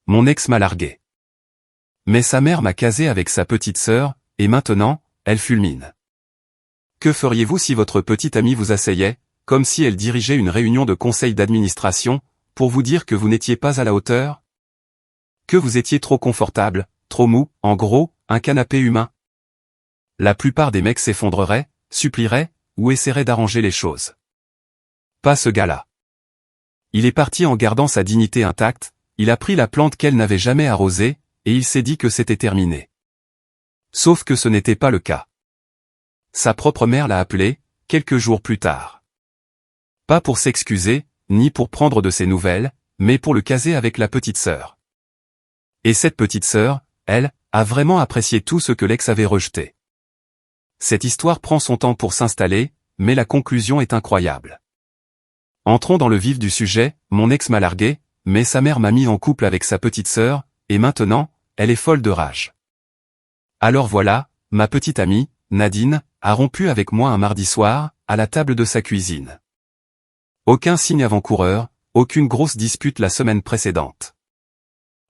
Mon ex m'a largué. Mais sa mère m'a casé avec sa petite sœur, et maintenant, elle fulmine. Que feriez-vous si votre petite amie vous asseyait, comme si elle dirigeait une réunion de conseil d'administration, pour vous dire que vous n'étiez pas à la hauteur? Que vous étiez trop confortable, trop mou, en gros, un canapé humain? La plupart des mecs s'effondreraient, supplieraient, ou essaieraient d'arranger les choses. Pas ce gars-là. Il est parti en gardant sa dignité intacte, il a pris la plante qu'elle n'avait jamais arrosée, et il s'est dit que c'était terminé. Sauf que ce n'était pas le cas. Sa propre mère l'a appelé, quelques jours plus tard. Pas pour s'excuser, ni pour prendre de ses nouvelles, mais pour le caser avec la petite sœur. Et cette petite sœur, elle, a vraiment apprécié tout ce que l'ex avait rejeté. Cette histoire prend son temps pour s'installer, mais la conclusion est incroyable. Entrons dans le vif du sujet, mon ex m'a largué, mais sa mère m'a mis en couple avec sa petite sœur, et maintenant, elle est folle de rage. Alors voilà, ma petite amie, Nadine, a rompu avec moi un mardi soir, à la table de sa cuisine. Aucun signe avant-coureur, aucune grosse dispute la semaine précédente.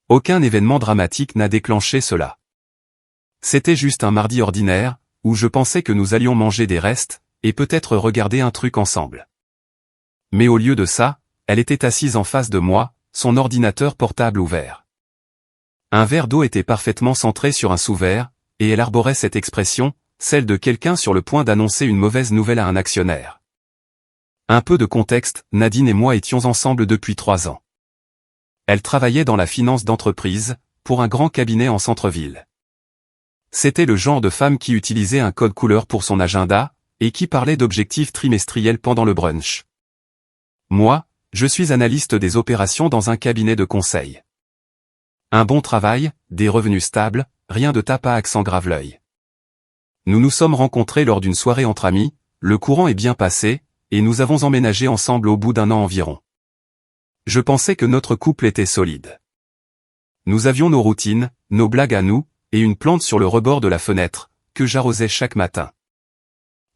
Aucun événement dramatique n'a déclenché cela. C'était juste un mardi ordinaire, où je pensais que nous allions manger des restes, et peut-être regarder un truc ensemble. Mais au lieu de ça, elle était assise en face de moi, son ordinateur portable ouvert. Un verre d'eau était parfaitement centré sur un sous-verre, et elle arborait cette expression, celle de quelqu'un sur le point d'annoncer une mauvaise nouvelle à un actionnaire. Un peu de contexte, Nadine et moi étions ensemble depuis 3 ans. Elle travaillait dans la finance d'entreprise, pour un grand cabinet en centre-ville. C'était le genre de femme qui utilisait un code couleur pour son agenda, et qui parlait d'objectifs trimestriels pendant le brunch. Moi, je suis analyste des opérations dans un cabinet de conseil. Un bon travail, des revenus stables, rien de tape à accent grave l'œil. Nous nous sommes rencontrés lors d'une soirée entre amis, le courant est bien passé, et nous avons emménagé ensemble au bout d'1 an environ. Je pensais que notre couple était solide. Nous avions nos routines, nos blagues à nous, et une plante sur le rebord de la fenêtre, que j'arrosais chaque matin.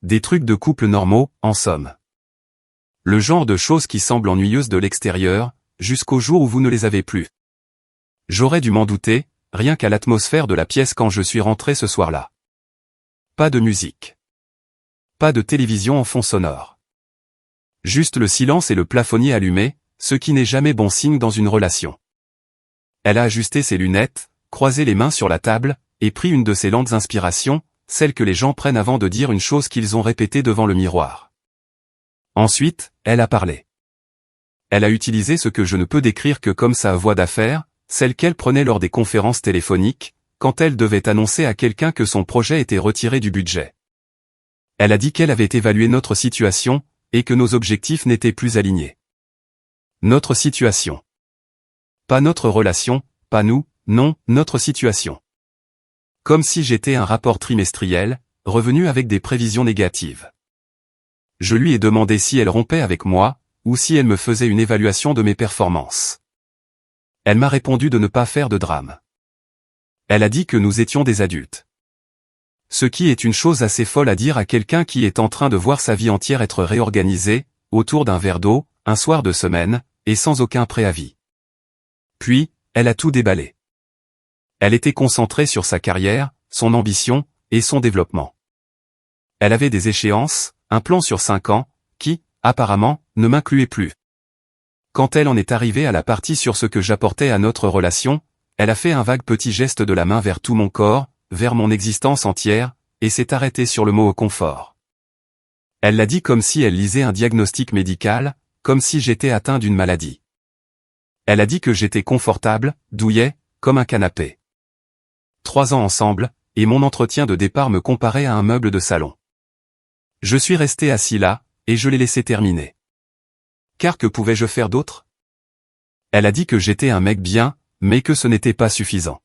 Des trucs de couple normaux, en somme. Le genre de choses qui semblent ennuyeuses de l'extérieur, jusqu'au jour où vous ne les avez plus. J'aurais dû m'en douter, rien qu'à l'atmosphère de la pièce quand je suis rentré ce soir-là. Pas de musique. Pas de télévision en fond sonore. Juste le silence et le plafonnier allumé, ce qui n'est jamais bon signe dans une relation. Elle a ajusté ses lunettes, croisé les mains sur la table, et pris une de ces lentes inspirations, celles que les gens prennent avant de dire une chose qu'ils ont répétée devant le miroir. Ensuite, elle a parlé. Elle a utilisé ce que je ne peux décrire que comme sa voix d'affaires, celle qu'elle prenait lors des conférences téléphoniques, quand elle devait annoncer à quelqu'un que son projet était retiré du budget. Elle a dit qu'elle avait évalué notre situation, et que nos objectifs n'étaient plus alignés. Notre situation. Pas notre relation, pas nous, non, notre situation. Comme si j'étais un rapport trimestriel, revenu avec des prévisions négatives. Je lui ai demandé si elle rompait avec moi, ou si elle me faisait une évaluation de mes performances. Elle m'a répondu de ne pas faire de drame. Elle a dit que nous étions des adultes. Ce qui est une chose assez folle à dire à quelqu'un qui est en train de voir sa vie entière être réorganisée, autour d'un verre d'eau, un soir de semaine, et sans aucun préavis. Puis, elle a tout déballé. Elle était concentrée sur sa carrière, son ambition, et son développement. Elle avait des échéances, un plan sur 5 ans, qui, apparemment, ne m'incluait plus. Quand elle en est arrivée à la partie sur ce que j'apportais à notre relation, elle a fait un vague petit geste de la main vers tout mon corps, vers mon existence entière, et s'est arrêtée sur le mot confort. Elle l'a dit comme si elle lisait un diagnostic médical, comme si j'étais atteint d'une maladie. Elle a dit que j'étais confortable, douillet, comme un canapé. 3 ans ensemble, et mon entretien de départ me comparait à un meuble de salon. Je suis resté assis là, et je l'ai laissé terminer. Car que pouvais-je faire d'autre? Elle a dit que j'étais un mec bien, mais que ce n'était pas suffisant.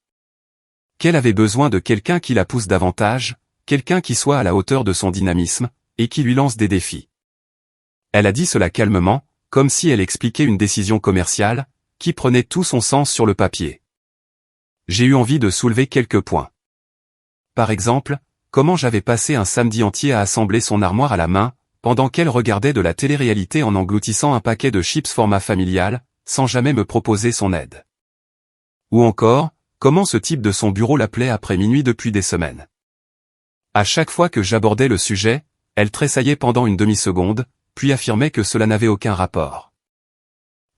Qu'elle avait besoin de quelqu'un qui la pousse davantage, quelqu'un qui soit à la hauteur de son dynamisme, et qui lui lance des défis. Elle a dit cela calmement, comme si elle expliquait une décision commerciale, qui prenait tout son sens sur le papier. J'ai eu envie de soulever quelques points. Par exemple, comment j'avais passé un samedi entier à assembler son armoire à la main, pendant qu'elle regardait de la télé-réalité en engloutissant un paquet de chips format familial, sans jamais me proposer son aide. Ou encore, comment ce type de son bureau l'appelait après minuit depuis des semaines. À chaque fois que j'abordais le sujet, elle tressaillait pendant une demi-seconde, puis affirmait que cela n'avait aucun rapport.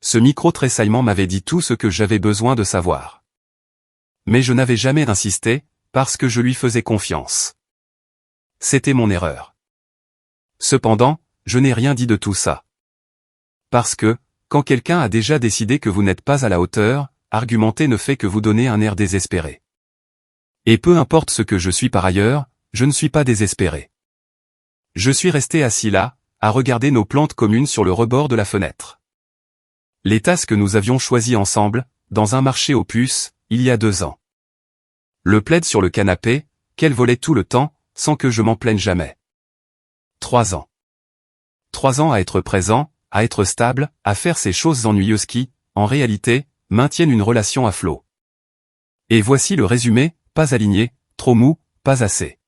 Ce micro-tressaillement m'avait dit tout ce que j'avais besoin de savoir. Mais je n'avais jamais insisté, parce que je lui faisais confiance. C'était mon erreur. Cependant, je n'ai rien dit de tout ça. Parce que, quand quelqu'un a déjà décidé que vous n'êtes pas à la hauteur, argumenter ne fait que vous donner un air désespéré. Et peu importe ce que je suis par ailleurs, je ne suis pas désespéré. Je suis resté assis là, à regarder nos plantes communes sur le rebord de la fenêtre. Les tasses que nous avions choisies ensemble, dans un marché aux puces, il y a 2 ans. Le plaid sur le canapé, qu'elle volait tout le temps, sans que je m'en plaigne jamais. 3 ans. 3 ans à être présent, à être stable, à faire ces choses ennuyeuses qui, en réalité, maintiennent une relation à flot. Et voici le résumé, pas aligné, trop mou, pas assez.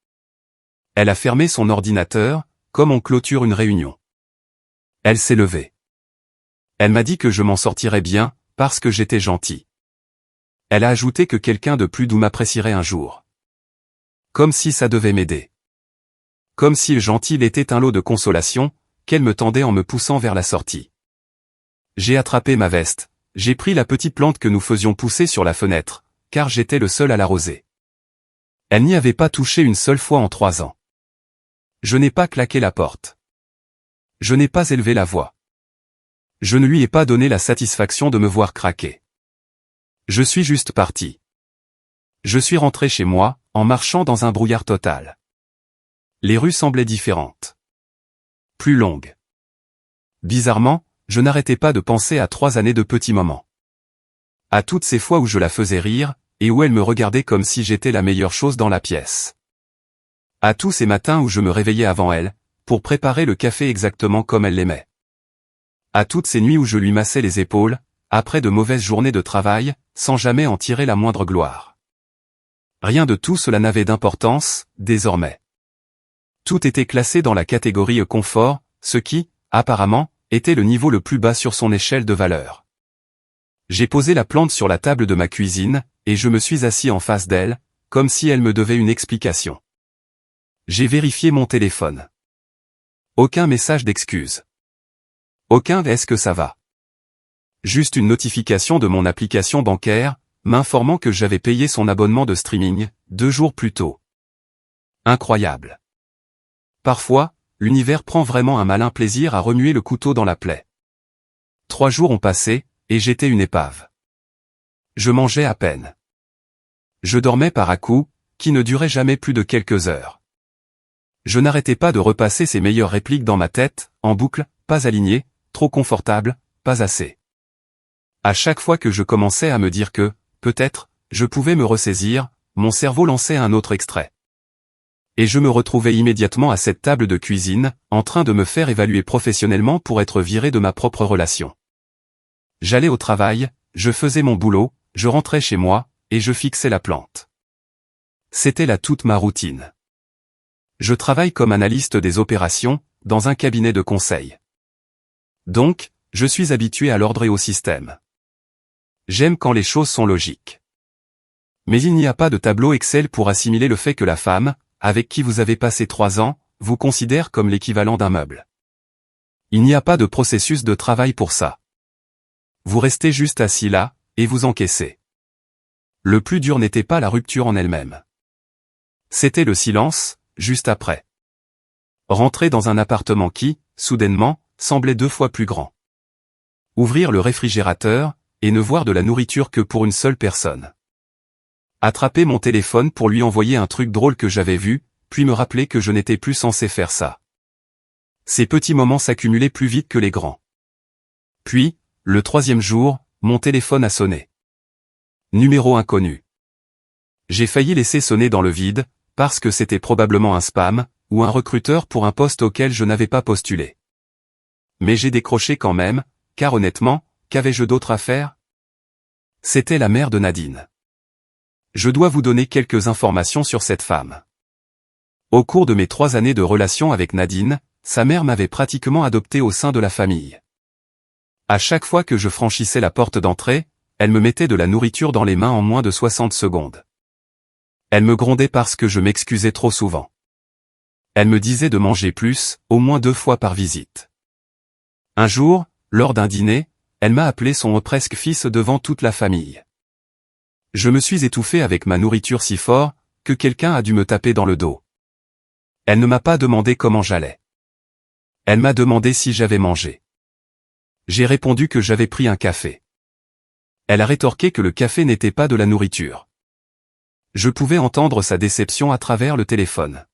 Elle a fermé son ordinateur, comme on clôture une réunion. Elle s'est levée. Elle m'a dit que je m'en sortirais bien, parce que j'étais gentil. Elle a ajouté que quelqu'un de plus doux m'apprécierait un jour. Comme si ça devait m'aider. Comme si le gentil était un lot de consolation, qu'elle me tendait en me poussant vers la sortie. J'ai attrapé ma veste, j'ai pris la petite plante que nous faisions pousser sur la fenêtre, car j'étais le seul à l'arroser. Elle n'y avait pas touché une seule fois en 3 ans. Je n'ai pas claqué la porte. Je n'ai pas élevé la voix. Je ne lui ai pas donné la satisfaction de me voir craquer. Je suis juste parti. Je suis rentré chez moi, en marchant dans un brouillard total. Les rues semblaient différentes. Plus longues. Bizarrement, je n'arrêtais pas de penser à 3 années de petits moments. À toutes ces fois où je la faisais rire, et où elle me regardait comme si j'étais la meilleure chose dans la pièce. À tous ces matins où je me réveillais avant elle, pour préparer le café exactement comme elle l'aimait. À toutes ces nuits où je lui massais les épaules, après de mauvaises journées de travail, sans jamais en tirer la moindre gloire. Rien de tout cela n'avait d'importance, désormais. Tout était classé dans la catégorie confort, ce qui, apparemment, était le niveau le plus bas sur son échelle de valeur. J'ai posé la plante sur la table de ma cuisine, et je me suis assis en face d'elle, comme si elle me devait une explication. J'ai vérifié mon téléphone. Aucun message d'excuse. Aucun « est-ce que ça va ? Juste une notification de mon application bancaire, m'informant que j'avais payé son abonnement de streaming, 2 jours plus tôt. Incroyable. Parfois, l'univers prend vraiment un malin plaisir à remuer le couteau dans la plaie. 3 jours ont passé, et j'étais une épave. Je mangeais à peine. Je dormais par à-coups, qui ne duraient jamais plus de quelques heures. Je n'arrêtais pas de repasser ses meilleures répliques dans ma tête, en boucle, pas aligné, trop confortable, pas assez. À chaque fois que je commençais à me dire que, peut-être, je pouvais me ressaisir, mon cerveau lançait un autre extrait. Et je me retrouvais immédiatement à cette table de cuisine, en train de me faire évaluer professionnellement pour être viré de ma propre relation. J'allais au travail, je faisais mon boulot, je rentrais chez moi, et je fixais la plante. C'était là toute ma routine. Je travaille comme analyste des opérations, dans un cabinet de conseil. Donc, je suis habitué à l'ordre et au système. J'aime quand les choses sont logiques. Mais il n'y a pas de tableau Excel pour assimiler le fait que la femme, avec qui vous avez passé 3 ans, vous considère comme l'équivalent d'un meuble. Il n'y a pas de processus de travail pour ça. Vous restez juste assis là, et vous encaissez. Le plus dur n'était pas la rupture en elle-même. C'était le silence, juste après. Rentrer dans un appartement qui, soudainement, semblait 2 fois plus grand. Ouvrir le réfrigérateur, et ne voir de la nourriture que pour une seule personne. Attraper mon téléphone pour lui envoyer un truc drôle que j'avais vu, puis me rappeler que je n'étais plus censé faire ça. Ces petits moments s'accumulaient plus vite que les grands. Puis, le 3e jour, mon téléphone a sonné. Numéro inconnu. J'ai failli laisser sonner dans le vide, parce que c'était probablement un spam, ou un recruteur pour un poste auquel je n'avais pas postulé. Mais j'ai décroché quand même, car honnêtement, qu'avais-je d'autre à faire ? C'était la mère de Nadine. Je dois vous donner quelques informations sur cette femme. Au cours de mes 3 années de relation avec Nadine, sa mère m'avait pratiquement adopté au sein de la famille. À chaque fois que je franchissais la porte d'entrée, elle me mettait de la nourriture dans les mains en moins de 60 secondes. Elle me grondait parce que je m'excusais trop souvent. Elle me disait de manger plus, au moins 2 fois par visite. Un jour, lors d'un dîner, elle m'a appelé son presque fils devant toute la famille. Je me suis étouffé avec ma nourriture si fort, que quelqu'un a dû me taper dans le dos. Elle ne m'a pas demandé comment j'allais. Elle m'a demandé si j'avais mangé. J'ai répondu que j'avais pris un café. Elle a rétorqué que le café n'était pas de la nourriture. Je pouvais entendre sa déception à travers le téléphone.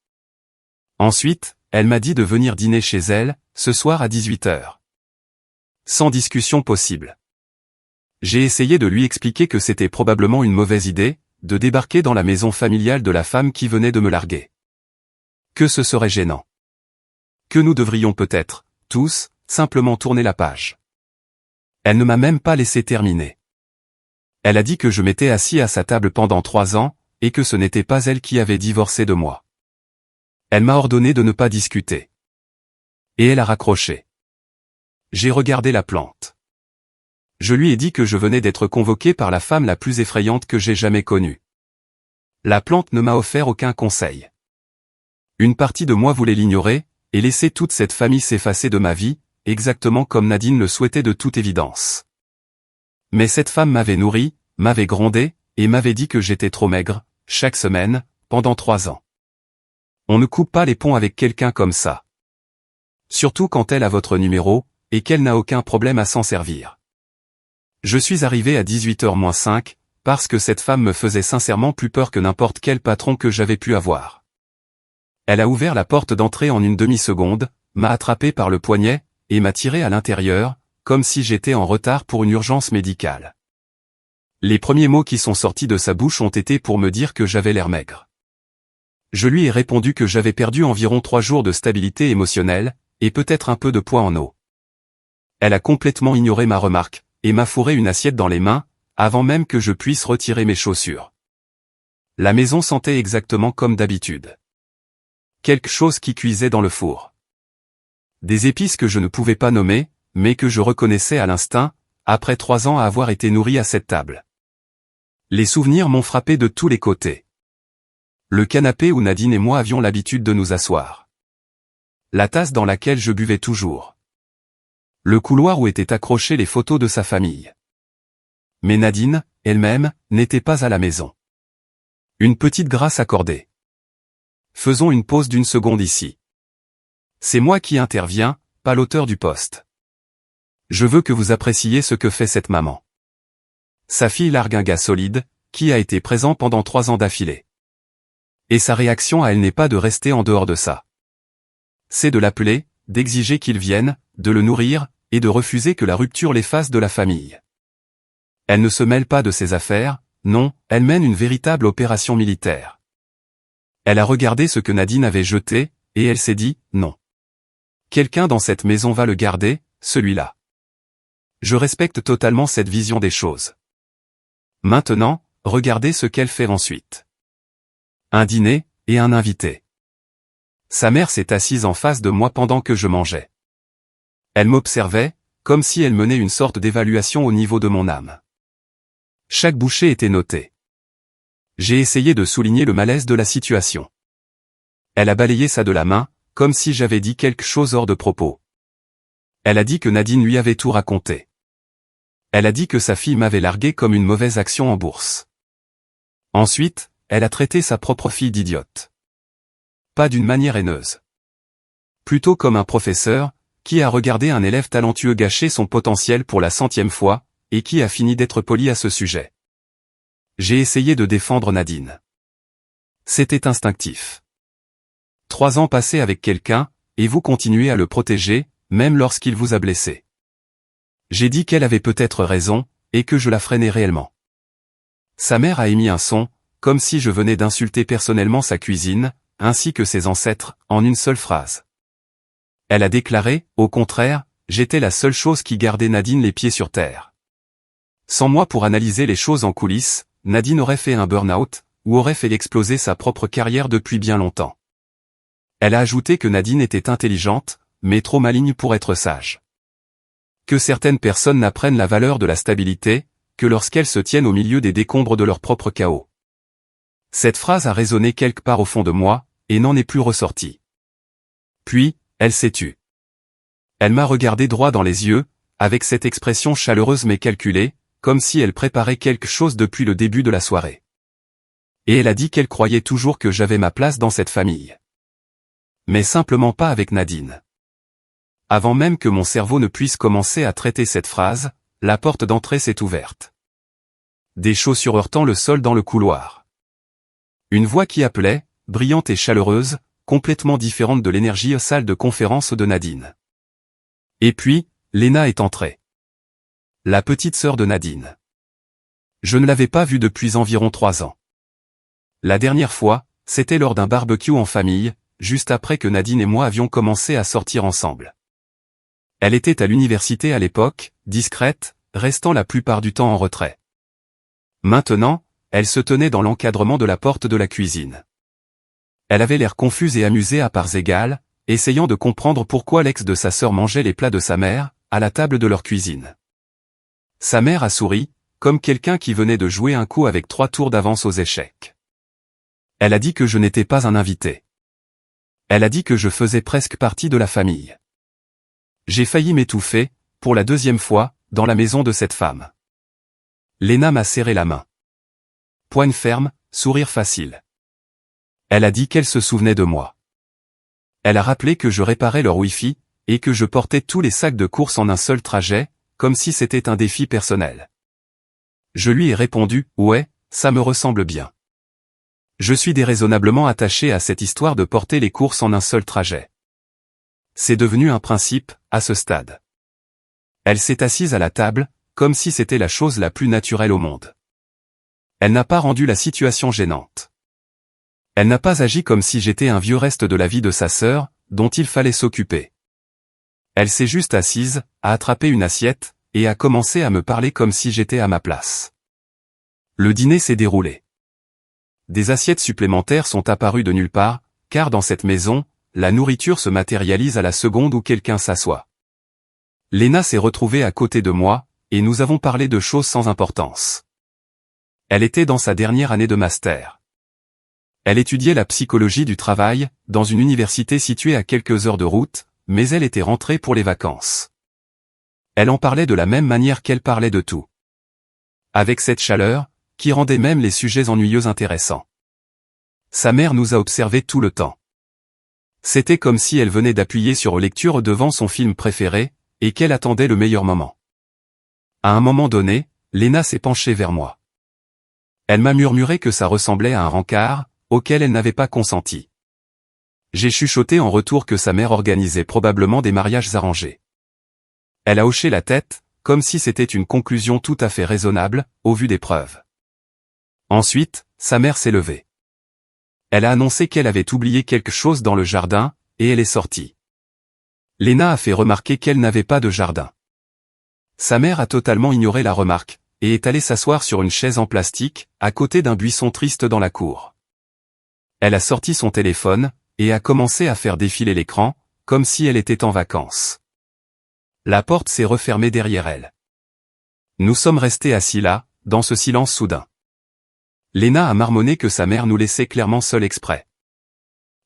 Ensuite, elle m'a dit de venir dîner chez elle, ce soir à 18h. Sans discussion possible. J'ai essayé de lui expliquer que c'était probablement une mauvaise idée, de débarquer dans la maison familiale de la femme qui venait de me larguer. Que ce serait gênant. Que nous devrions peut-être, tous, simplement tourner la page. Elle ne m'a même pas laissé terminer. Elle a dit que je m'étais assis à sa table pendant 3 ans, et que ce n'était pas elle qui avait divorcé de moi. Elle m'a ordonné de ne pas discuter. Et elle a raccroché. J'ai regardé la plante. Je lui ai dit que je venais d'être convoqué par la femme la plus effrayante que j'ai jamais connue. La plante ne m'a offert aucun conseil. Une partie de moi voulait l'ignorer, et laisser toute cette famille s'effacer de ma vie, exactement comme Nadine le souhaitait de toute évidence. Mais cette femme m'avait nourri, m'avait grondé, et m'avait dit que j'étais trop maigre, chaque semaine, pendant 3 ans. On ne coupe pas les ponts avec quelqu'un comme ça. Surtout quand elle a votre numéro, et qu'elle n'a aucun problème à s'en servir. Je suis arrivé à 18h-5, parce que cette femme me faisait sincèrement plus peur que n'importe quel patron que j'avais pu avoir. Elle a ouvert la porte d'entrée en une demi-seconde, m'a attrapé par le poignet, et m'a tiré à l'intérieur, comme si j'étais en retard pour une urgence médicale. Les premiers mots qui sont sortis de sa bouche ont été pour me dire que j'avais l'air maigre. Je lui ai répondu que j'avais perdu environ 3 jours de stabilité émotionnelle, et peut-être un peu de poids en eau. Elle a complètement ignoré ma remarque, et m'a fourré une assiette dans les mains, avant même que je puisse retirer mes chaussures. La maison sentait exactement comme d'habitude. Quelque chose qui cuisait dans le four. Des épices que je ne pouvais pas nommer, mais que je reconnaissais à l'instinct, après 3 ans à avoir été nourri à cette table. Les souvenirs m'ont frappé de tous les côtés. Le canapé où Nadine et moi avions l'habitude de nous asseoir. La tasse dans laquelle je buvais toujours. Le couloir où étaient accrochées les photos de sa famille. Mais Nadine, elle-même, n'était pas à la maison. Une petite grâce accordée. Faisons une pause d'1 seconde ici. C'est moi qui interviens, pas l'auteur du post. Je veux que vous appréciez ce que fait cette maman. Sa fille largue un gars solide, qui a été présent pendant 3 ans d'affilée. Et sa réaction à elle n'est pas de rester en dehors de ça. C'est de l'appeler, d'exiger qu'il vienne, de le nourrir, et de refuser que la rupture l'efface de la famille. Elle ne se mêle pas de ses affaires, non, elle mène une véritable opération militaire. Elle a regardé ce que Nadine avait jeté, et elle s'est dit, non. Quelqu'un dans cette maison va le garder, celui-là. Je respecte totalement cette vision des choses. Maintenant, regardez ce qu'elle fait ensuite. Un dîner, et un invité. Sa mère s'est assise en face de moi pendant que je mangeais. Elle m'observait, comme si elle menait une sorte d'évaluation au niveau de mon âme. Chaque bouchée était notée. J'ai essayé de souligner le malaise de la situation. Elle a balayé ça de la main, comme si j'avais dit quelque chose hors de propos. Elle a dit que Nadine lui avait tout raconté. Elle a dit que sa fille m'avait largué comme une mauvaise action en bourse. Ensuite, elle a traité sa propre fille d'idiote. Pas d'une manière haineuse. Plutôt comme un professeur, qui a regardé un élève talentueux gâcher son potentiel pour la 100e fois, et qui a fini d'être poli à ce sujet. J'ai essayé de défendre Nadine. C'était instinctif. 3 ans passés avec quelqu'un, et vous continuez à le protéger, même lorsqu'il vous a blessé. J'ai dit qu'elle avait peut-être raison, et que je la freinais réellement. Sa mère a émis un son, comme si je venais d'insulter personnellement sa cuisine, ainsi que ses ancêtres, en une seule phrase. Elle a déclaré, au contraire, j'étais la seule chose qui gardait Nadine les pieds sur terre. Sans moi pour analyser les choses en coulisses, Nadine aurait fait un burn-out, ou aurait fait exploser sa propre carrière depuis bien longtemps. Elle a ajouté que Nadine était intelligente, mais trop maligne pour être sage. Que certaines personnes n'apprennent la valeur de la stabilité, que lorsqu'elles se tiennent au milieu des décombres de leur propre chaos. Cette phrase a résonné quelque part au fond de moi, et n'en est plus ressortie. Puis, elle s'est tue. Elle m'a regardé droit dans les yeux, avec cette expression chaleureuse mais calculée, comme si elle préparait quelque chose depuis le début de la soirée. Et elle a dit qu'elle croyait toujours que j'avais ma place dans cette famille. Mais simplement pas avec Nadine. Avant même que mon cerveau ne puisse commencer à traiter cette phrase, la porte d'entrée s'est ouverte. Des chaussures heurtant le sol dans le couloir. Une voix qui appelait, brillante et chaleureuse, complètement différente de l'énergie salle de conférence de Nadine. Et puis, Léna est entrée. La petite sœur de Nadine. Je ne l'avais pas vue depuis environ 3 ans. La dernière fois, c'était lors d'un barbecue en famille, juste après que Nadine et moi avions commencé à sortir ensemble. Elle était à l'université à l'époque, discrète, restant la plupart du temps en retrait. Maintenant, elle se tenait dans l'encadrement de la porte de la cuisine. Elle avait l'air confuse et amusée à parts égales, essayant de comprendre pourquoi l'ex de sa sœur mangeait les plats de sa mère, à la table de leur cuisine. Sa mère a souri, comme quelqu'un qui venait de jouer un coup avec 3 tours d'avance aux échecs. Elle a dit que je n'étais pas un invité. Elle a dit que je faisais presque partie de la famille. J'ai failli m'étouffer, pour la 2e fois, dans la maison de cette femme. Léna m'a serré la main. Poigne ferme, sourire facile. Elle a dit qu'elle se souvenait de moi. Elle a rappelé que je réparais leur Wi-Fi, et que je portais tous les sacs de courses en un seul trajet, comme si c'était un défi personnel. Je lui ai répondu, ouais, ça me ressemble bien. Je suis déraisonnablement attaché à cette histoire de porter les courses en un seul trajet. C'est devenu un principe, à ce stade. Elle s'est assise à la table, comme si c'était la chose la plus naturelle au monde. Elle n'a pas rendu la situation gênante. Elle n'a pas agi comme si j'étais un vieux reste de la vie de sa sœur, dont il fallait s'occuper. Elle s'est juste assise, a attrapé une assiette, et a commencé à me parler comme si j'étais à ma place. Le dîner s'est déroulé. Des assiettes supplémentaires sont apparues de nulle part, car dans cette maison, la nourriture se matérialise à la seconde où quelqu'un s'assoit. Léna s'est retrouvée à côté de moi, et nous avons parlé de choses sans importance. Elle était dans sa dernière année de master. Elle étudiait la psychologie du travail, dans une université située à quelques heures de route, mais elle était rentrée pour les vacances. Elle en parlait de la même manière qu'elle parlait de tout. Avec cette chaleur, qui rendait même les sujets ennuyeux intéressants. Sa mère nous a observés tout le temps. C'était comme si elle venait d'appuyer sur lecture devant son film préféré, et qu'elle attendait le meilleur moment. À un moment donné, Léna s'est penchée vers moi. Elle m'a murmuré que ça ressemblait à un rencard, auquel elle n'avait pas consenti. J'ai chuchoté en retour que sa mère organisait probablement des mariages arrangés. Elle a hoché la tête, comme si c'était une conclusion tout à fait raisonnable, au vu des preuves. Ensuite, sa mère s'est levée. Elle a annoncé qu'elle avait oublié quelque chose dans le jardin, et elle est sortie. Léna a fait remarquer qu'elle n'avait pas de jardin. Sa mère a totalement ignoré la remarque, et est allée s'asseoir sur une chaise en plastique, à côté d'un buisson triste dans la cour. Elle a sorti son téléphone, et a commencé à faire défiler l'écran, comme si elle était en vacances. La porte s'est refermée derrière elle. Nous sommes restés assis là, dans ce silence soudain. Léna a marmonné que sa mère nous laissait clairement seuls exprès.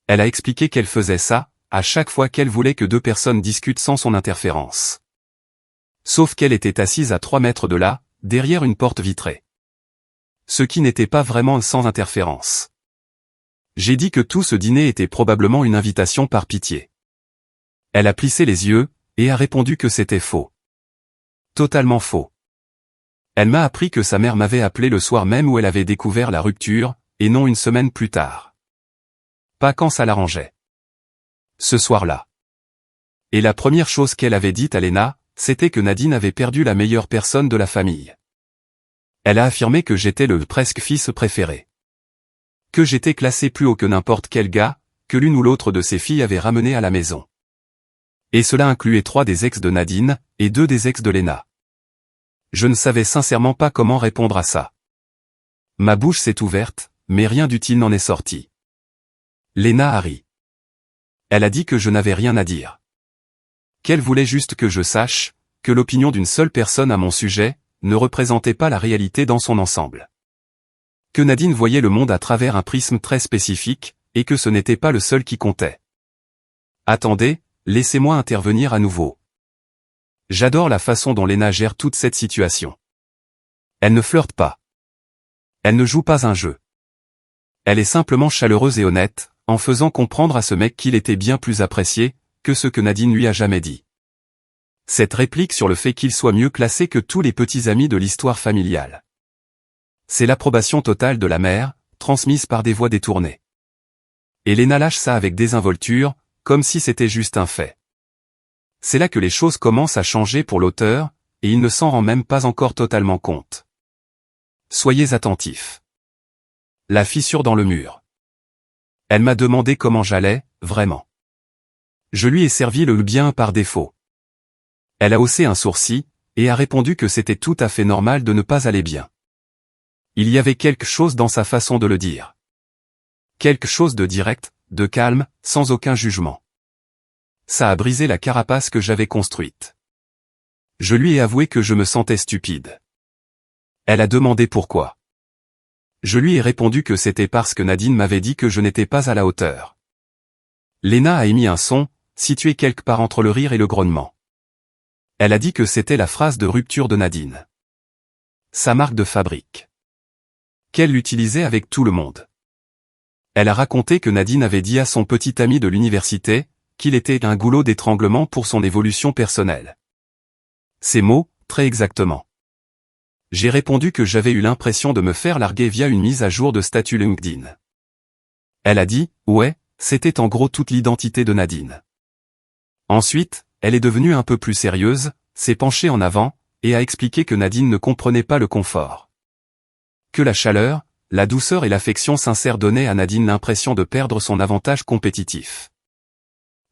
Elle a expliqué qu'elle faisait ça, à chaque fois qu'elle voulait que 2 personnes discutent sans son interférence. Sauf qu'elle était assise à 3 mètres de là, derrière une porte vitrée. Ce qui n'était pas vraiment sans interférence. J'ai dit que tout ce dîner était probablement une invitation par pitié. Elle a plissé les yeux, et a répondu que c'était faux. Totalement faux. Elle m'a appris que sa mère m'avait appelé le soir même où elle avait découvert la rupture, et non une semaine plus tard. Pas quand ça l'arrangeait. Ce soir-là. Et la première chose qu'elle avait dite à Léna, c'était que Nadine avait perdu la meilleure personne de la famille. Elle a affirmé que j'étais le presque fils préféré. Que j'étais classé plus haut que n'importe quel gars, que l'une ou l'autre de ses filles avait ramené à la maison. Et cela incluait 3 des ex de Nadine, et 2 des ex de Léna. Je ne savais sincèrement pas comment répondre à ça. Ma bouche s'est ouverte, mais rien d'utile n'en est sorti. Léna a ri. Elle a dit que je n'avais rien à dire. Qu'elle voulait juste que je sache, que l'opinion d'une seule personne à mon sujet, ne représentait pas la réalité dans son ensemble. Que Nadine voyait le monde à travers un prisme très spécifique, et que ce n'était pas le seul qui comptait. Attendez, laissez-moi intervenir à nouveau. J'adore la façon dont Lena gère toute cette situation. Elle ne flirte pas. Elle ne joue pas un jeu. Elle est simplement chaleureuse et honnête, en faisant comprendre à ce mec qu'il était bien plus apprécié, que ce que Nadine lui a jamais dit. Cette réplique sur le fait qu'il soit mieux classé que tous les petits amis de l'histoire familiale. C'est l'approbation totale de la mère, transmise par des voix détournées. Et Lena lâche ça avec désinvolture, comme si c'était juste un fait. C'est là que les choses commencent à changer pour l'auteur, et il ne s'en rend même pas encore totalement compte. Soyez attentifs. La fissure dans le mur. Elle m'a demandé comment j'allais, vraiment. Je lui ai servi le bien par défaut. Elle a haussé un sourcil, et a répondu que c'était tout à fait normal de ne pas aller bien. Il y avait quelque chose dans sa façon de le dire. Quelque chose de direct, de calme, sans aucun jugement. Ça a brisé la carapace que j'avais construite. Je lui ai avoué que je me sentais stupide. Elle a demandé pourquoi. Je lui ai répondu que c'était parce que Nadine m'avait dit que je n'étais pas à la hauteur. Lena a émis un son, situé quelque part entre le rire et le grognement. Elle a dit que c'était la phrase de rupture de Nadine. Sa marque de fabrique. Qu'elle l'utilisait avec tout le monde. Elle a raconté que Nadine avait dit à son petit ami de l'université, qu'il était un goulot d'étranglement pour son évolution personnelle. Ces mots, très exactement. J'ai répondu que j'avais eu l'impression de me faire larguer via une mise à jour de statut LinkedIn. Elle a dit, ouais, c'était en gros toute l'identité de Nadine. Ensuite, elle est devenue un peu plus sérieuse, s'est penchée en avant, et a expliqué que Nadine ne comprenait pas le confort. Que la chaleur, la douceur et l'affection sincère donnaient à Nadine l'impression de perdre son avantage compétitif.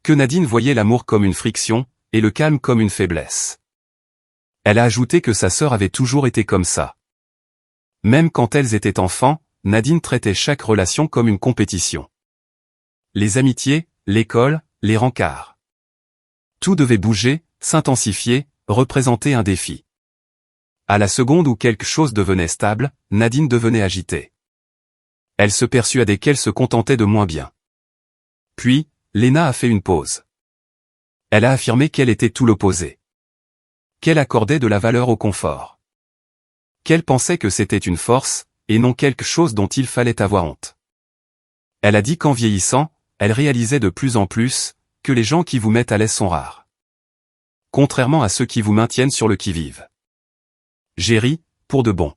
Que Nadine voyait l'amour comme une friction, et le calme comme une faiblesse. Elle a ajouté que sa sœur avait toujours été comme ça. Même quand elles étaient enfants, Nadine traitait chaque relation comme une compétition. Les amitiés, l'école, les rencarts. Tout devait bouger, s'intensifier, représenter un défi. À la seconde où quelque chose devenait stable, Nadine devenait agitée. Elle se persuadait qu'elle se contentait de moins bien. Puis, Lena a fait une pause. Elle a affirmé qu'elle était tout l'opposé. Qu'elle accordait de la valeur au confort. Qu'elle pensait que c'était une force, et non quelque chose dont il fallait avoir honte. Elle a dit qu'en vieillissant, elle réalisait de plus en plus, que les gens qui vous mettent à l'aise sont rares. Contrairement à ceux qui vous maintiennent sur le qui-vive. J'ai ri, pour de bon.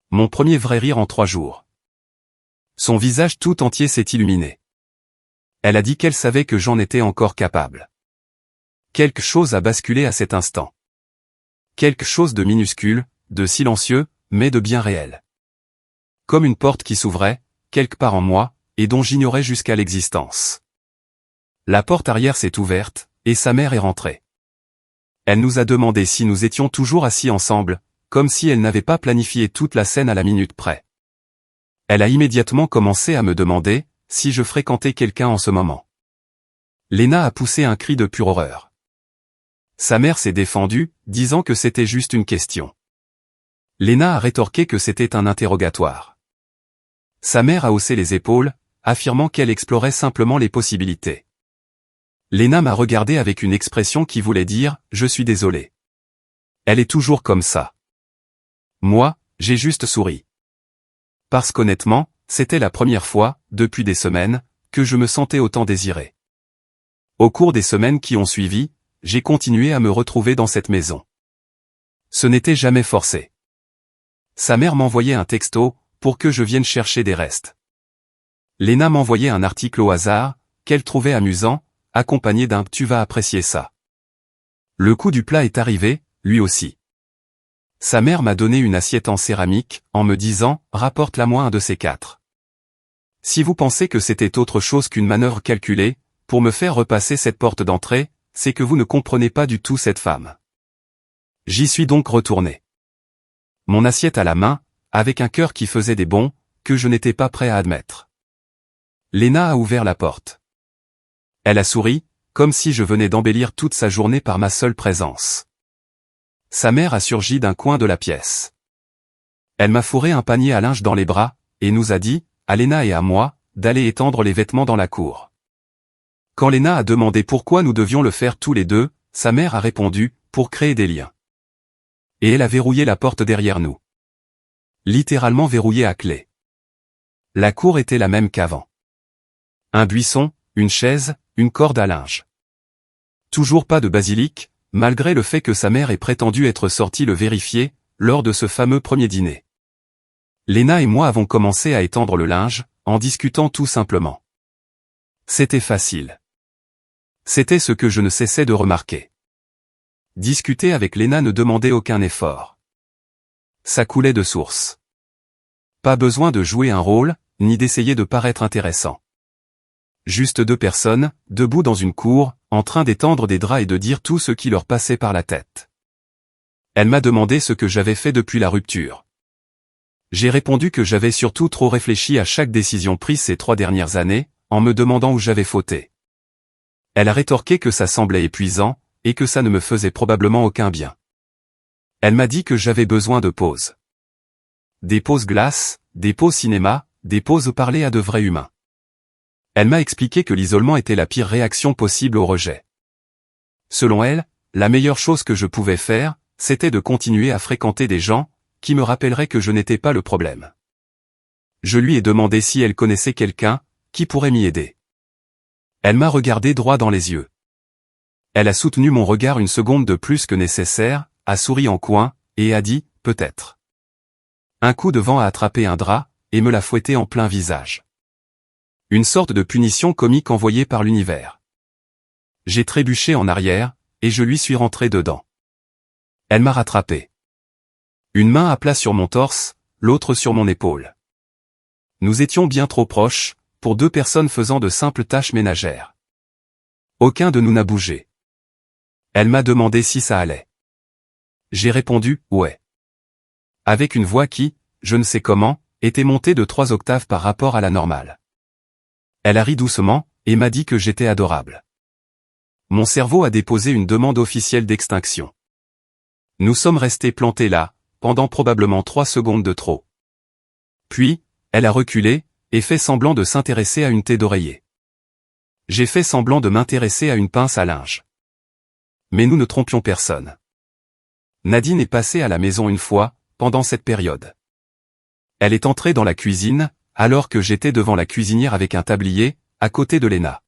Mon premier vrai rire en 3 jours. Son visage tout entier s'est illuminé. Elle a dit qu'elle savait que j'en étais encore capable. Quelque chose a basculé à cet instant. Quelque chose de minuscule, de silencieux, mais de bien réel. Comme une porte qui s'ouvrait, quelque part en moi, et dont j'ignorais jusqu'à l'existence. La porte arrière s'est ouverte, et sa mère est rentrée. Elle nous a demandé si nous étions toujours assis ensemble, comme si elle n'avait pas planifié toute la scène à la minute près. Elle a immédiatement commencé à me demander si je fréquentais quelqu'un en ce moment. Lena a poussé un cri de pure horreur. Sa mère s'est défendue, disant que c'était juste une question. Lena a rétorqué que c'était un interrogatoire. Sa mère a haussé les épaules, affirmant qu'elle explorait simplement les possibilités. Lena m'a regardé avec une expression qui voulait dire « je suis désolé ». Elle est toujours comme ça. Moi, j'ai juste souri. Parce qu'honnêtement, c'était la première fois, depuis des semaines, que je me sentais autant désiré. Au cours des semaines qui ont suivi, j'ai continué à me retrouver dans cette maison. Ce n'était jamais forcé. Sa mère m'envoyait un texto, pour que je vienne chercher des restes. Lena m'envoyait un article au hasard, qu'elle trouvait amusant, accompagné d'un « tu vas apprécier ça ». Le coup du plat est arrivé, lui aussi. Sa mère m'a donné une assiette en céramique, en me disant « rapporte-la-moi un de ces 4 ». Si vous pensez que c'était autre chose qu'une manœuvre calculée, pour me faire repasser cette porte d'entrée, c'est que vous ne comprenez pas du tout cette femme. J'y suis donc retourné. Mon assiette à la main, avec un cœur qui faisait des bonds, que je n'étais pas prêt à admettre. Lena a ouvert la porte. Elle a souri, comme si je venais d'embellir toute sa journée par ma seule présence. sa mère a surgi d'un coin de la pièce. Elle m'a fourré un panier à linge dans les bras, et nous a dit, à Léna et à moi, d'aller étendre les vêtements dans la cour. Quand Léna a demandé pourquoi nous devions le faire tous les deux, sa mère a répondu, pour créer des liens. Et elle a verrouillé la porte derrière nous. Littéralement verrouillée à clé. La cour était la même qu'avant. Un buisson, une chaise, une corde à linge. Toujours pas de basilic, malgré le fait que sa mère ait prétendu être sortie le vérifier, lors de ce fameux premier dîner. Léna et moi avons commencé à étendre le linge, en discutant tout simplement. C'était facile. C'était ce que je ne cessais de remarquer. Discuter avec Léna ne demandait aucun effort. Ça coulait de source. Pas besoin de jouer un rôle, ni d'essayer de paraître intéressant. Juste deux personnes, debout dans une cour, en train d'étendre des draps et de dire tout ce qui leur passait par la tête. Elle m'a demandé ce que j'avais fait depuis la rupture. J'ai répondu que j'avais surtout trop réfléchi à chaque décision prise ces 3 dernières années, en me demandant où j'avais fauté. Elle a rétorqué que ça semblait épuisant, et que ça ne me faisait probablement aucun bien. Elle m'a dit que j'avais besoin de pauses. Des pauses glace, des pauses cinéma, des pauses où parler à de vrais humains. Elle m'a expliqué que l'isolement était la pire réaction possible au rejet. Selon elle, la meilleure chose que je pouvais faire, c'était de continuer à fréquenter des gens, qui me rappelleraient que je n'étais pas le problème. Je lui ai demandé si elle connaissait quelqu'un, qui pourrait m'y aider. Elle m'a regardé droit dans les yeux. Elle a soutenu mon regard une seconde de plus que nécessaire, a souri en coin, et a dit, peut-être. Un coup de vent a attrapé un drap, et me l'a fouetté en plein visage. Une sorte de punition comique envoyée par l'univers. J'ai trébuché en arrière, et je lui suis rentré dedans. Elle m'a rattrapé. Une main à plat sur mon torse, l'autre sur mon épaule. Nous étions bien trop proches, pour 2 personnes faisant de simples tâches ménagères. Aucun de nous n'a bougé. Elle m'a demandé si ça allait. J'ai répondu, ouais. Avec une voix qui, je ne sais comment, était montée de 3 octaves par rapport à la normale. Elle a ri doucement, et m'a dit que j'étais adorable. Mon cerveau a déposé une demande officielle d'extinction. Nous sommes restés plantés là, pendant probablement 3 secondes de trop. Puis, elle a reculé, et fait semblant de s'intéresser à une thé d'oreiller. J'ai fait semblant de m'intéresser à une pince à linge. Mais nous ne trompions personne. Nadine est passée à la maison une fois, pendant cette période. Elle est entrée dans la cuisine, alors que j'étais devant la cuisinière avec un tablier, à côté de Léna.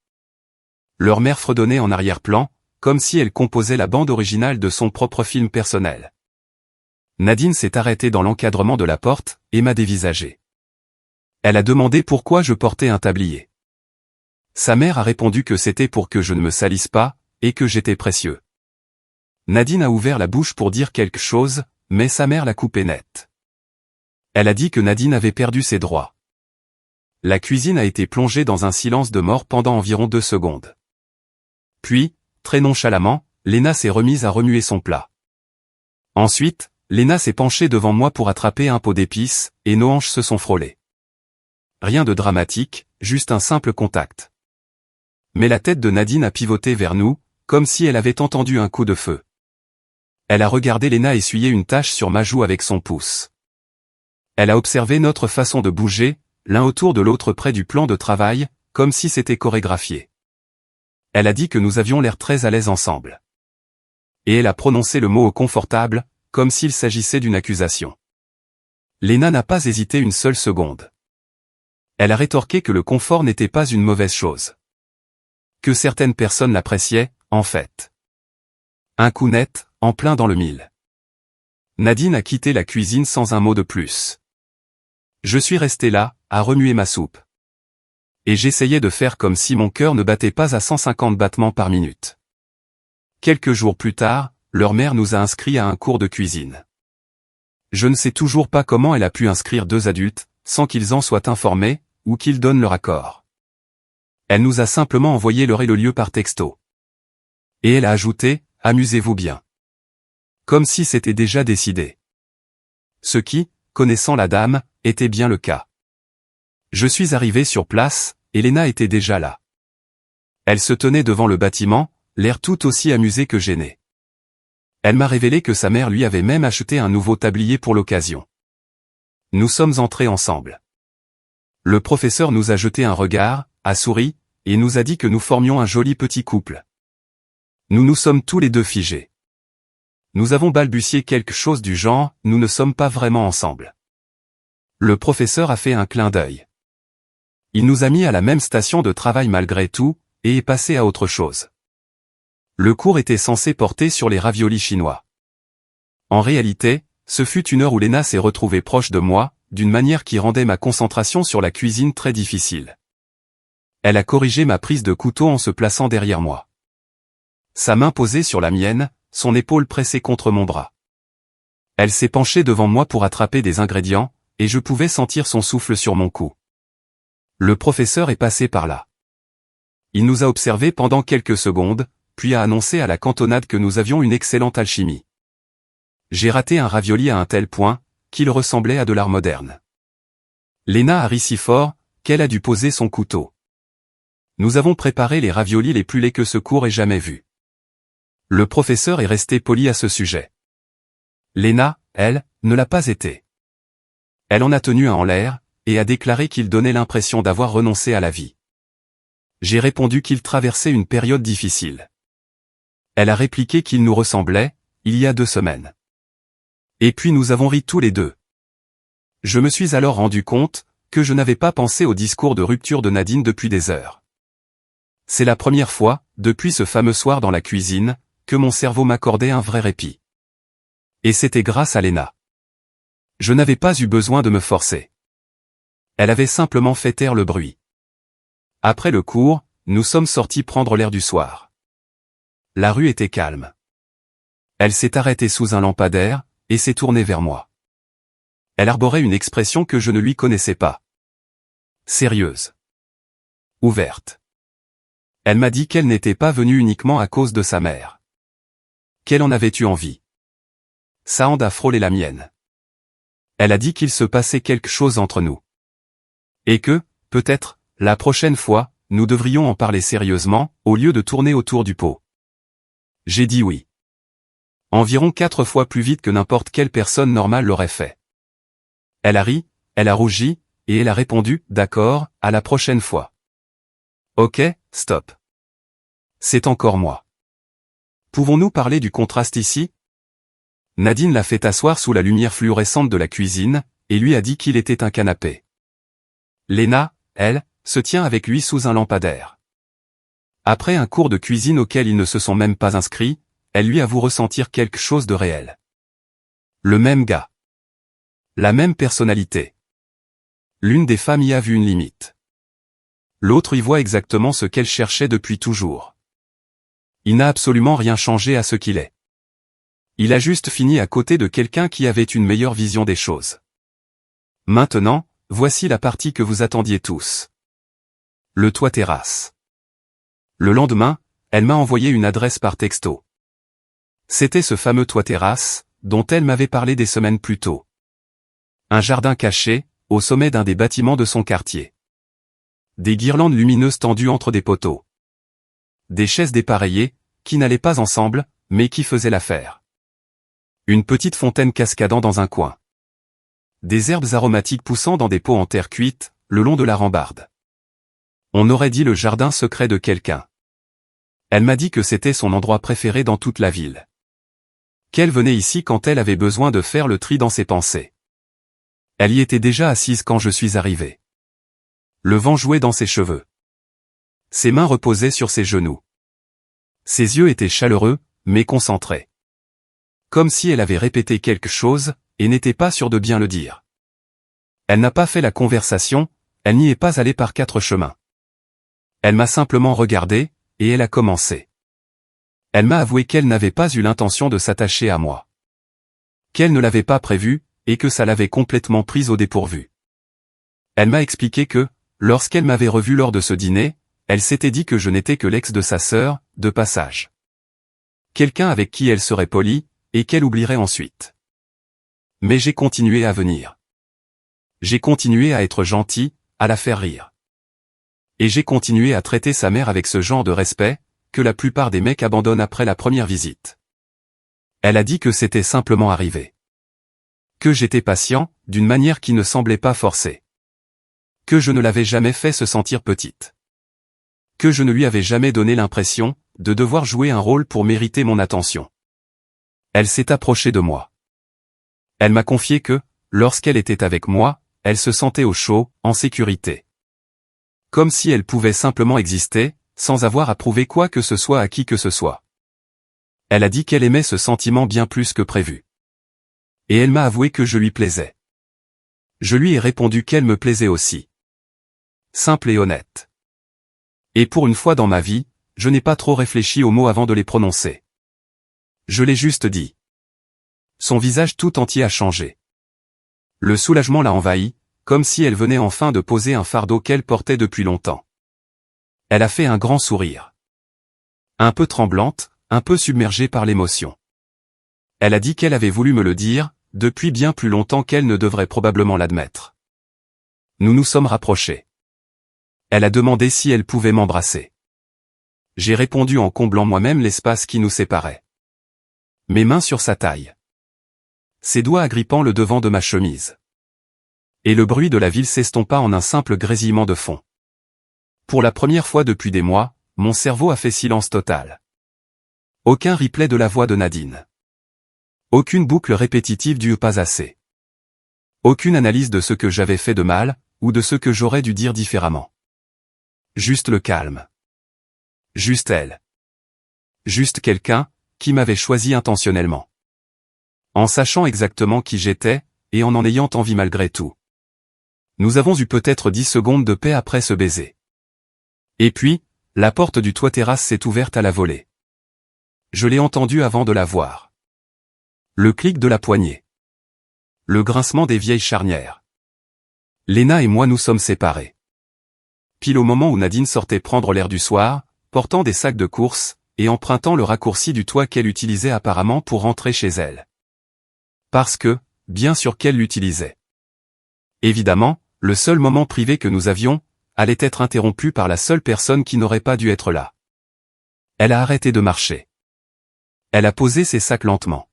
Leur mère fredonnait en arrière-plan, comme si elle composait la bande originale de son propre film personnel. Nadine s'est arrêtée dans l'encadrement de la porte, et m'a dévisagé. Elle a demandé pourquoi je portais un tablier. Sa mère a répondu que c'était pour que je ne me salisse pas, et que j'étais précieux. Nadine a ouvert la bouche pour dire quelque chose, mais sa mère l'a coupé net. Elle a dit que Nadine avait perdu ses droits. La cuisine a été plongée dans un silence de mort pendant environ 2 secondes. Puis, très nonchalamment, Léna s'est remise à remuer son plat. Ensuite, Léna s'est penchée devant moi pour attraper un pot d'épices, et nos hanches se sont frôlées. Rien de dramatique, juste un simple contact. Mais la tête de Nadine a pivoté vers nous, comme si elle avait entendu un coup de feu. Elle a regardé Léna essuyer une tache sur ma joue avec son pouce. Elle a observé notre façon de bouger, l'un autour de l'autre près du plan de travail, comme si c'était chorégraphié. Elle a dit que nous avions l'air très à l'aise ensemble. Et elle a prononcé le mot confortable, comme s'il s'agissait d'une accusation. Léna n'a pas hésité une seule seconde. Elle a rétorqué que le confort n'était pas une mauvaise chose. Que certaines personnes l'appréciaient, en fait. Un coup net, en plein dans le mille. Nadine a quitté la cuisine sans un mot de plus. Je suis resté là, à remuer ma soupe. Et j'essayais de faire comme si mon cœur ne battait pas à 150 battements par minute. Quelques jours plus tard, leur mère nous a inscrits à un cours de cuisine. Je ne sais toujours pas comment elle a pu inscrire 2 adultes, sans qu'ils en soient informés, ou qu'ils donnent leur accord. Elle nous a simplement envoyé l'heure et le lieu par texto. Et elle a ajouté, « Amusez-vous bien ». Comme si c'était déjà décidé. Ce qui, connaissant la dame, était bien le cas. Je suis arrivé sur place, et Léna était déjà là. Elle se tenait devant le bâtiment, l'air tout aussi amusée que gênée. Elle m'a révélé que sa mère lui avait même acheté un nouveau tablier pour l'occasion. Nous sommes entrés ensemble. Le professeur nous a jeté un regard, a souri, et nous a dit que nous formions un joli petit couple. Nous nous sommes tous les deux figés. Nous avons balbutié quelque chose du genre, nous ne sommes pas vraiment ensemble. Le professeur a fait un clin d'œil. Il nous a mis à la même station de travail malgré tout, et est passé à autre chose. Le cours était censé porter sur les raviolis chinois. En réalité, ce fut une heure où Léna s'est retrouvée proche de moi, d'une manière qui rendait ma concentration sur la cuisine très difficile. Elle a corrigé ma prise de couteau en se plaçant derrière moi. Sa main posée sur la mienne, son épaule pressée contre mon bras. Elle s'est penchée devant moi pour attraper des ingrédients, et je pouvais sentir son souffle sur mon cou. Le professeur est passé par là. Il nous a observés pendant quelques secondes, puis a annoncé à la cantonade que nous avions une excellente alchimie. J'ai raté un ravioli à un tel point, qu'il ressemblait à de l'art moderne. Léna a ri si fort, qu'elle a dû poser son couteau. Nous avons préparé les raviolis les plus laids que ce cours ait jamais vus. Le professeur est resté poli à ce sujet. Léna, elle, ne l'a pas été. Elle en a tenu un en l'air, et a déclaré qu'il donnait l'impression d'avoir renoncé à la vie. J'ai répondu qu'il traversait une période difficile. Elle a répliqué qu'il nous ressemblait, il y a 2 semaines. Et puis nous avons ri tous les deux. Je me suis alors rendu compte que je n'avais pas pensé au discours de rupture de Nadine depuis des heures. C'est la première fois, depuis ce fameux soir dans la cuisine, que mon cerveau m'accordait un vrai répit. Et c'était grâce à Léna. Je n'avais pas eu besoin de me forcer. Elle avait simplement fait taire le bruit. Après le cours, nous sommes sortis prendre l'air du soir. La rue était calme. Elle s'est arrêtée sous un lampadaire, et s'est tournée vers moi. Elle arborait une expression que je ne lui connaissais pas. Sérieuse. Ouverte. Elle m'a dit qu'elle n'était pas venue uniquement à cause de sa mère. Qu'elle en avait eu envie. Sa hand a frôlé la mienne. Elle a dit qu'il se passait quelque chose entre nous. Et que, peut-être, la prochaine fois, nous devrions en parler sérieusement, au lieu de tourner autour du pot. J'ai dit oui. Environ 4 fois plus vite que n'importe quelle personne normale l'aurait fait. Elle a ri, elle a rougi, et elle a répondu « D'accord, à la prochaine fois ». Ok, stop. C'est encore moi. Pouvons-nous parler du contraste ici? Nadine l'a fait asseoir sous la lumière fluorescente de la cuisine, et lui a dit qu'il était un canapé. Léna, elle, se tient avec lui sous un lampadaire. Après un cours de cuisine auquel ils ne se sont même pas inscrits, elle lui avoue ressentir quelque chose de réel. Le même gars. La même personnalité. L'une des femmes y a vu une limite. L'autre y voit exactement ce qu'elle cherchait depuis toujours. Il n'a absolument rien changé à ce qu'il est. Il a juste fini à côté de quelqu'un qui avait une meilleure vision des choses. Maintenant, voici la partie que vous attendiez tous. Le toit terrasse. Le lendemain, elle m'a envoyé une adresse par texto. C'était ce fameux toit terrasse, dont elle m'avait parlé des semaines plus tôt. Un jardin caché, au sommet d'un des bâtiments de son quartier. Des guirlandes lumineuses tendues entre des poteaux. Des chaises dépareillées, qui n'allaient pas ensemble, mais qui faisaient l'affaire. Une petite fontaine cascadant dans un coin. Des herbes aromatiques poussant dans des pots en terre cuite, le long de la rambarde. On aurait dit le jardin secret de quelqu'un. Elle m'a dit que c'était son endroit préféré dans toute la ville. Qu'elle venait ici quand elle avait besoin de faire le tri dans ses pensées. Elle y était déjà assise quand je suis arrivé. Le vent jouait dans ses cheveux. Ses mains reposaient sur ses genoux. Ses yeux étaient chaleureux, mais concentrés. Comme si elle avait répété quelque chose, et n'était pas sûre de bien le dire. Elle n'a pas fait la conversation, elle n'y est pas allée par 4 chemins. Elle m'a simplement regardé, et elle a commencé. Elle m'a avoué qu'elle n'avait pas eu l'intention de s'attacher à moi. Qu'elle ne l'avait pas prévu, et que ça l'avait complètement prise au dépourvu. Elle m'a expliqué que, lorsqu'elle m'avait revu lors de ce dîner, elle s'était dit que je n'étais que l'ex de sa sœur, de passage. Quelqu'un avec qui elle serait polie, et qu'elle oublierait ensuite. Mais j'ai continué à venir. J'ai continué à être gentil, à la faire rire. Et j'ai continué à traiter sa mère avec ce genre de respect, que la plupart des mecs abandonnent après la première visite. Elle a dit que c'était simplement arrivé. Que j'étais patient, d'une manière qui ne semblait pas forcée. Que je ne l'avais jamais fait se sentir petite. Que je ne lui avais jamais donné l'impression de devoir jouer un rôle pour mériter mon attention. Elle s'est approchée de moi. Elle m'a confié que, lorsqu'elle était avec moi, elle se sentait au chaud, en sécurité. Comme si elle pouvait simplement exister, sans avoir à prouver quoi que ce soit à qui que ce soit. Elle a dit qu'elle aimait ce sentiment bien plus que prévu. Et elle m'a avoué que je lui plaisais. Je lui ai répondu qu'elle me plaisait aussi. Simple et honnête. Et pour une fois dans ma vie, je n'ai pas trop réfléchi aux mots avant de les prononcer. Je l'ai juste dit. Son visage tout entier a changé. Le soulagement l'a envahi, comme si elle venait enfin de poser un fardeau qu'elle portait depuis longtemps. Elle a fait un grand sourire. Un peu tremblante, un peu submergée par l'émotion. Elle a dit qu'elle avait voulu me le dire, depuis bien plus longtemps qu'elle ne devrait probablement l'admettre. Nous nous sommes rapprochés. Elle a demandé si elle pouvait m'embrasser. J'ai répondu en comblant moi-même l'espace qui nous séparait. Mes mains sur sa taille. Ses doigts agrippant le devant de ma chemise. Et le bruit de la ville s'estompa en un simple grésillement de fond. Pour la première fois depuis des mois, mon cerveau a fait silence total. Aucun replay de la voix de Nadine. Aucune boucle répétitive du « pas assez ». Aucune analyse de ce que j'avais fait de mal, ou de ce que j'aurais dû dire différemment. Juste le calme. Juste elle. Juste quelqu'un, qui m'avait choisi intentionnellement. En sachant exactement qui j'étais, et en ayant envie malgré tout. Nous avons eu peut-être 10 secondes de paix après ce baiser. Et puis, la porte du toit-terrasse s'est ouverte à la volée. Je l'ai entendue avant de la voir. Le clic de la poignée. Le grincement des vieilles charnières. Léna et moi nous sommes séparés. Pile au moment où Nadine sortait prendre l'air du soir, portant des sacs de course, et empruntant le raccourci du toit qu'elle utilisait apparemment pour rentrer chez elle. Parce que, bien sûr qu'elle l'utilisait. Évidemment, le seul moment privé que nous avions, allait être interrompu par la seule personne qui n'aurait pas dû être là. Elle a arrêté de marcher. Elle a posé ses sacs lentement.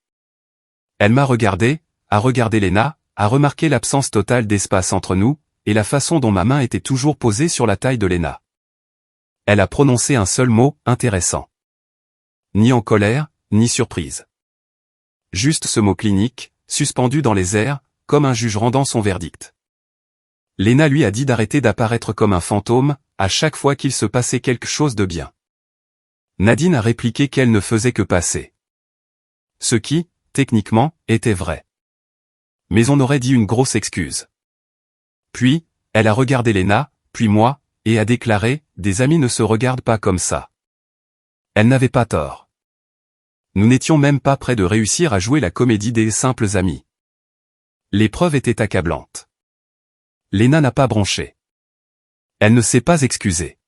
Elle m'a regardé, a regardé Léna, a remarqué l'absence totale d'espace entre nous, et la façon dont ma main était toujours posée sur la taille de Léna. Elle a prononcé un seul mot, intéressant. Ni en colère, ni surprise. Juste ce mot clinique, suspendu dans les airs, comme un juge rendant son verdict. Léna lui a dit d'arrêter d'apparaître comme un fantôme, à chaque fois qu'il se passait quelque chose de bien. Nadine a répliqué qu'elle ne faisait que passer. Ce qui, techniquement, était vrai. Mais on aurait dit une grosse excuse. Puis, elle a regardé Léna, puis moi, et a déclaré, des amis ne se regardent pas comme ça. Elle n'avait pas tort. Nous n'étions même pas près de réussir à jouer la comédie des simples amis. L'épreuve était accablante. Léna n'a pas bronché. Elle ne s'est pas excusée.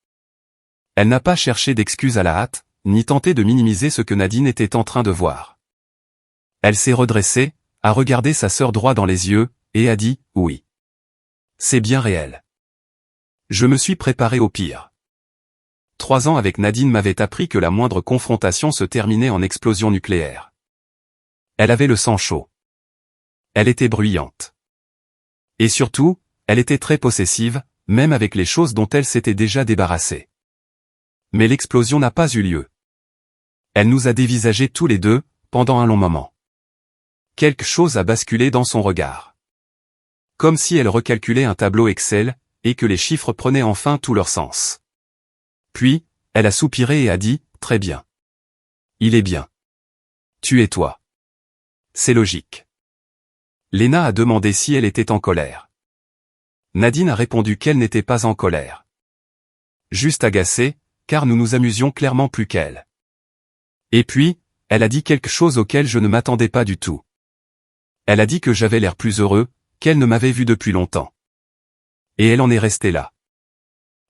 Elle n'a pas cherché d'excuses à la hâte, ni tenté de minimiser ce que Nadine était en train de voir. Elle s'est redressée, a regardé sa sœur droit dans les yeux, et a dit « oui ». C'est bien réel. Je me suis préparé au pire. 3 ans avec Nadine m'avaient appris que la moindre confrontation se terminait en explosion nucléaire. Elle avait le sang chaud. Elle était bruyante. Et surtout, elle était très possessive, même avec les choses dont elle s'était déjà débarrassée. Mais l'explosion n'a pas eu lieu. Elle nous a dévisagés tous les deux, pendant un long moment. Quelque chose a basculé dans son regard. Comme si elle recalculait un tableau Excel, et que les chiffres prenaient enfin tout leur sens. Puis, elle a soupiré et a dit, « Très bien. Il est bien. Tu es toi. C'est logique. » Léna a demandé si elle était en colère. Nadine a répondu qu'elle n'était pas en colère. Juste agacée, car nous nous amusions clairement plus qu'elle. Et puis, elle a dit quelque chose auquel je ne m'attendais pas du tout. Elle a dit que j'avais l'air plus heureux, qu'elle ne m'avait vu depuis longtemps. Et elle en est restée là.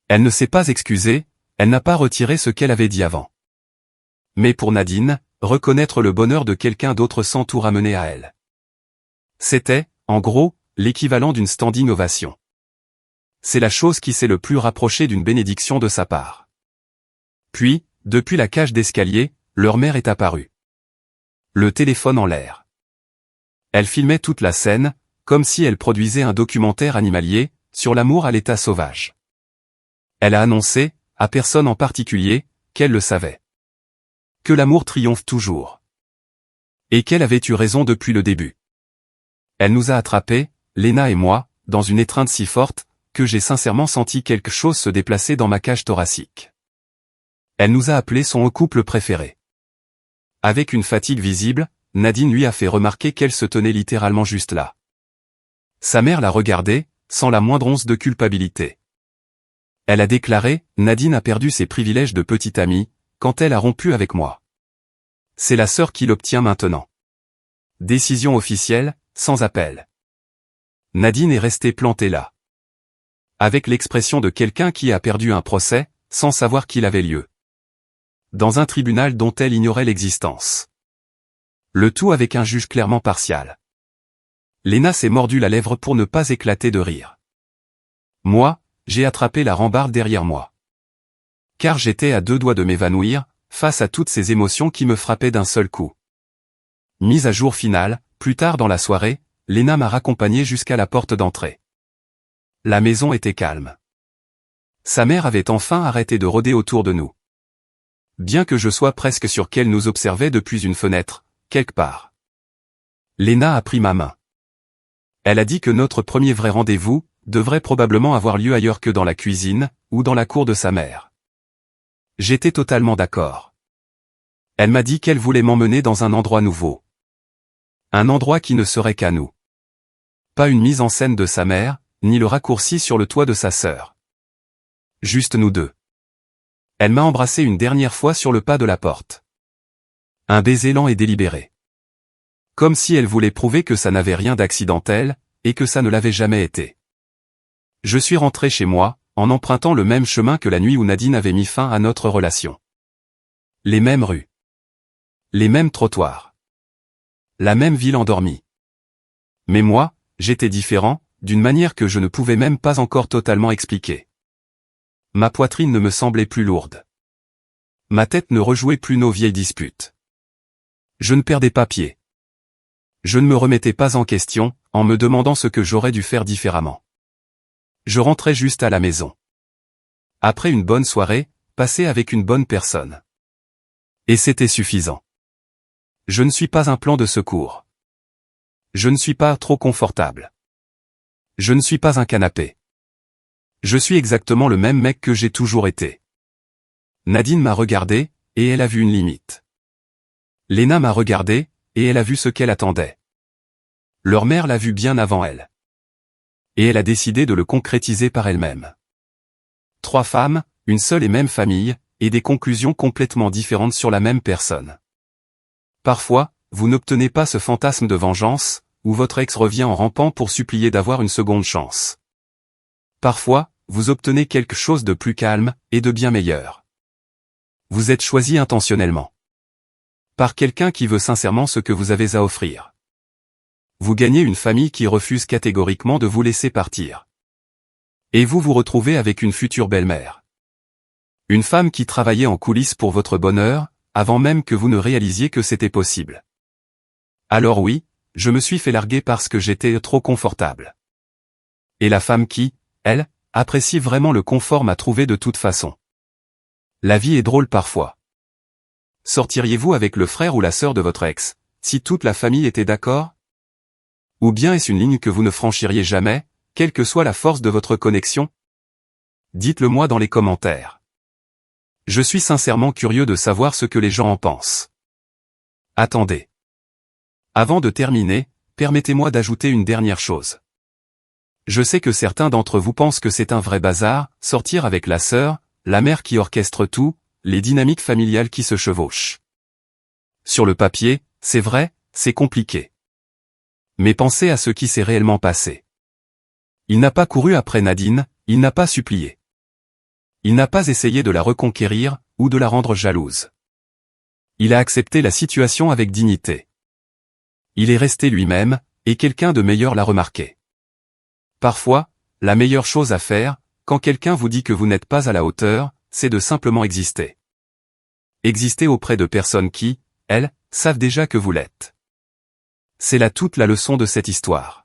Elle ne s'est pas excusée, elle n'a pas retiré ce qu'elle avait dit avant. Mais pour Nadine, reconnaître le bonheur de quelqu'un d'autre sans tout ramener à elle. C'était, en gros, l'équivalent d'une standing ovation. C'est la chose qui s'est le plus rapprochée d'une bénédiction de sa part. Puis, depuis la cage d'escalier, leur mère est apparue. Le téléphone en l'air. Elle filmait toute la scène, comme si elle produisait un documentaire animalier, sur l'amour à l'état sauvage. Elle a annoncé, à personne en particulier, qu'elle le savait. Que l'amour triomphe toujours. Et qu'elle avait eu raison depuis le début. Elle nous a attrapés, Léna et moi, dans une étreinte si forte, que j'ai sincèrement senti quelque chose se déplacer dans ma cage thoracique. Elle nous a appelés son couple préféré. Avec une fatigue visible, Nadine lui a fait remarquer qu'elle se tenait littéralement juste là. Sa mère l'a regardée, sans la moindre once de culpabilité. Elle a déclaré, Nadine a perdu ses privilèges de petite amie, quand elle a rompu avec moi. C'est la sœur qui l'obtient maintenant. Décision officielle, sans appel. Nadine est restée plantée là. Avec l'expression de quelqu'un qui a perdu un procès, sans savoir qu'il avait lieu. Dans un tribunal dont elle ignorait l'existence. Le tout avec un juge clairement partial. Léna s'est mordu la lèvre pour ne pas éclater de rire. Moi, j'ai attrapé la rambarde derrière moi. Car j'étais à 2 doigts de m'évanouir, face à toutes ces émotions qui me frappaient d'un seul coup. Mise à jour finale, plus tard dans la soirée, Léna m'a raccompagné jusqu'à la porte d'entrée. La maison était calme. Sa mère avait enfin arrêté de rôder autour de nous. Bien que je sois presque sûr qu'elle nous observait depuis une fenêtre, quelque part. Léna a pris ma main. Elle a dit que notre premier vrai rendez-vous devrait probablement avoir lieu ailleurs que dans la cuisine, ou dans la cour de sa mère. J'étais totalement d'accord. Elle m'a dit qu'elle voulait m'emmener dans un endroit nouveau. Un endroit qui ne serait qu'à nous. Pas une mise en scène de sa mère, ni le raccourci sur le toit de sa sœur. Juste nous deux. Elle m'a embrassé une dernière fois sur le pas de la porte. Un baiser lent et délibéré. Comme si elle voulait prouver que ça n'avait rien d'accidentel, et que ça ne l'avait jamais été. Je suis rentré chez moi, en empruntant le même chemin que la nuit où Nadine avait mis fin à notre relation. Les mêmes rues. Les mêmes trottoirs. La même ville endormie. Mais moi, j'étais différent, d'une manière que je ne pouvais même pas encore totalement expliquer. Ma poitrine ne me semblait plus lourde. Ma tête ne rejouait plus nos vieilles disputes. Je ne perdais pas pied. Je ne me remettais pas en question, en me demandant ce que j'aurais dû faire différemment. Je rentrais juste à la maison. Après une bonne soirée, passée avec une bonne personne. Et c'était suffisant. Je ne suis pas un plan de secours. Je ne suis pas trop confortable. Je ne suis pas un canapé. Je suis exactement le même mec que j'ai toujours été. Nadine m'a regardé, et elle a vu une limite. Léna m'a regardé, et elle a vu ce qu'elle attendait. Leur mère l'a vu bien avant elle. Et elle a décidé de le concrétiser par elle-même. 3 femmes, une seule et même famille, et des conclusions complètement différentes sur la même personne. Parfois, vous n'obtenez pas ce fantasme de vengeance, où votre ex revient en rampant pour supplier d'avoir une seconde chance. Parfois, vous obtenez quelque chose de plus calme, et de bien meilleur. Vous êtes choisi intentionnellement. Par quelqu'un qui veut sincèrement ce que vous avez à offrir. Vous gagnez une famille qui refuse catégoriquement de vous laisser partir. Et vous vous retrouvez avec une future belle-mère. Une femme qui travaillait en coulisses pour votre bonheur, avant même que vous ne réalisiez que c'était possible. Alors oui, je me suis fait larguer parce que j'étais trop confortable. Et la femme qui, elle, apprécie vraiment le confort m'a trouvé de toute façon. La vie est drôle parfois. Sortiriez-vous avec le frère ou la sœur de votre ex, si toute la famille était d'accord? Ou bien est-ce une ligne que vous ne franchiriez jamais, quelle que soit la force de votre connexion? Dites-le moi dans les commentaires. Je suis sincèrement curieux de savoir ce que les gens en pensent. Attendez. Avant de terminer, permettez-moi d'ajouter une dernière chose. Je sais que certains d'entre vous pensent que c'est un vrai bazar, sortir avec la sœur, la mère qui orchestre tout, les dynamiques familiales qui se chevauchent. Sur le papier, c'est vrai, c'est compliqué. Mais pensez à ce qui s'est réellement passé. Il n'a pas couru après Nadine, il n'a pas supplié. Il n'a pas essayé de la reconquérir, ou de la rendre jalouse. Il a accepté la situation avec dignité. Il est resté lui-même, et quelqu'un de meilleur l'a remarqué. Parfois, la meilleure chose à faire, quand quelqu'un vous dit que vous n'êtes pas à la hauteur, c'est de simplement exister. Exister auprès de personnes qui, elles, savent déjà que vous l'êtes. C'est là toute la leçon de cette histoire.